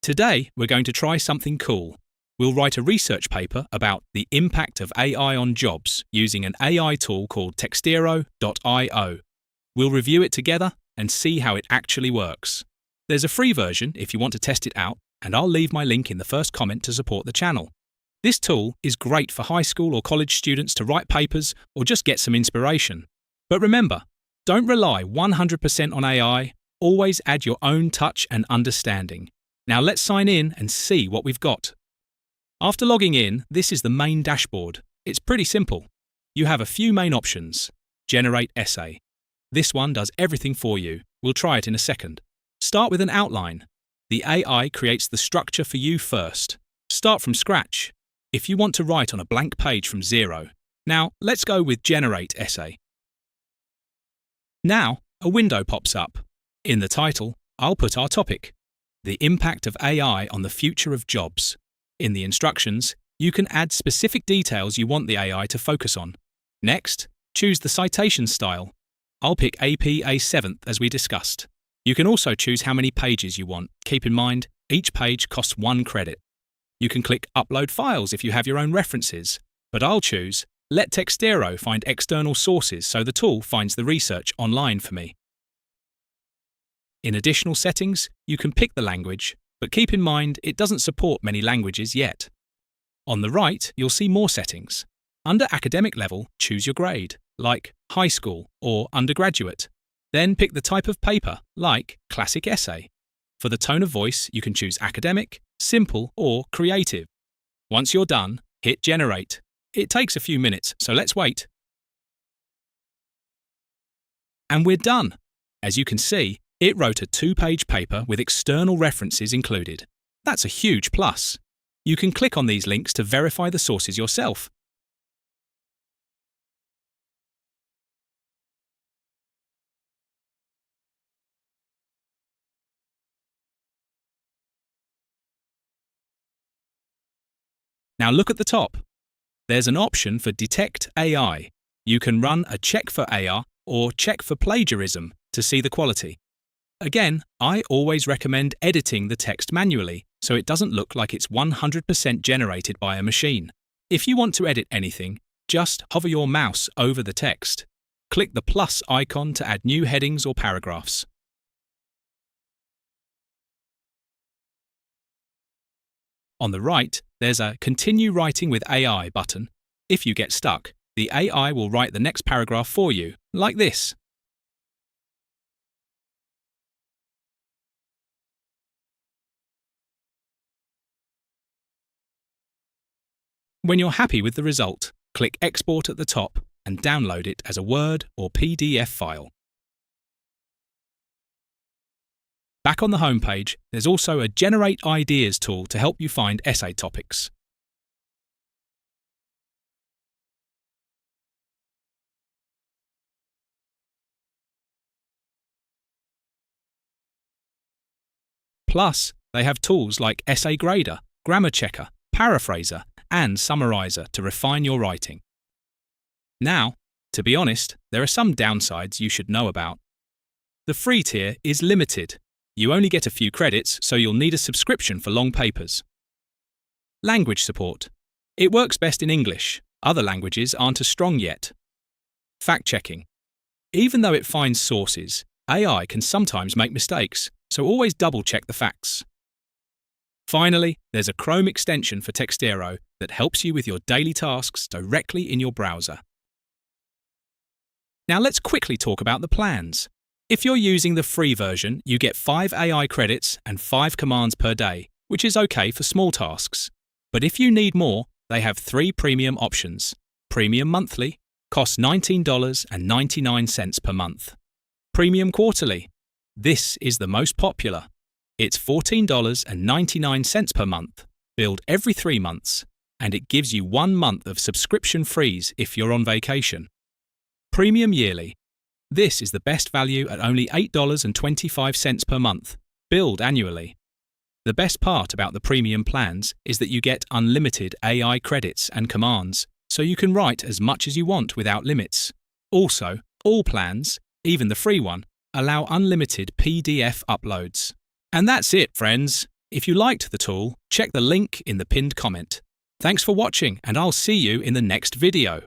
Today, we're going to try something cool. We'll write a research paper about the impact of AI on jobs using an AI tool called Textero.io. We'll review it together and see how it actually works. There's a free version if you want to test it out, and I'll leave my link in the first comment to support the channel. This tool is great for high school or college students to write papers or just get some inspiration. But remember, don't rely 100% on AI, always add your own touch and understanding. Now let's sign in and see what we've got. After logging in, this is the main dashboard. It's pretty simple. You have a few main options. Generate essay. This one does everything for you. We'll try it in a second. Start with an outline. The AI creates the structure for you first. Start from scratch. If you want to write on a blank page from zero. Now, let's go with Generate Essay. Now, a window pops up. In the title, I'll put our topic, the impact of AI on the future of jobs. In the instructions, you can add specific details you want the AI to focus on. Next, choose the citation style. I'll pick AP A7 as we discussed. You can also choose how many pages you want. Keep in mind, each page costs 1 credit. You can click Upload Files if you have your own references, but I'll choose Let Textero find external sources so the tool finds the research online for me. In additional settings, you can pick the language, but keep in mind it doesn't support many languages yet. On the right, you'll see more settings. Under academic level, choose your grade, like high school or undergraduate. Then pick the type of paper, like classic essay. For the tone of voice, you can choose academic, simple, or creative. Once you're done, hit Generate. It takes a few minutes, so let's wait. And we're done. As you can see, it wrote a 2-page paper with external references included. That's a huge plus. You can click on these links to verify the sources yourself. Now look at the top. There's an option for Detect AI. You can run a check for AI or check for plagiarism to see the quality. Again, I always recommend editing the text manually so it doesn't look like it's 100% generated by a machine. If you want to edit anything, just hover your mouse over the text. Click the plus icon to add new headings or paragraphs. On the right, there's a Continue Writing with AI button. If you get stuck, the AI will write the next paragraph for you, like this. When you're happy with the result, click Export at the top and download it as a Word or PDF file. Back on the homepage, there's also a Generate Ideas tool to help you find essay topics. Plus, they have tools like Essay Grader, Grammar Checker, Paraphraser, and Summarizer to refine your writing. Now, to be honest, there are some downsides you should know about. The free tier is limited. You only get a few credits, so you'll need a subscription for long papers. Language support. It works best in English. Other languages aren't as strong yet. Fact-checking. Even though it finds sources, AI can sometimes make mistakes, so always double-check the facts. Finally, there's a Chrome extension for Textero that helps you with your daily tasks directly in your browser. Now let's quickly talk about the plans. If you're using the free version, you get 5 AI credits and 5 commands per day, which is okay for small tasks. But if you need more, they have 3 premium options. Premium monthly costs $19.99 per month. Premium quarterly. This is the most popular. It's $14.99 per month, billed every 3 months, and it gives you 1 month of subscription freeze if you're on vacation. Premium yearly. This is the best value at only $8.25 per month, billed annually. The best part about the premium plans is that you get unlimited AI credits and commands, so you can write as much as you want without limits. Also, all plans, even the free one, allow unlimited PDF uploads. And that's it, friends. If you liked the tool, check the link in the pinned comment. Thanks for watching, and I'll see you in the next video.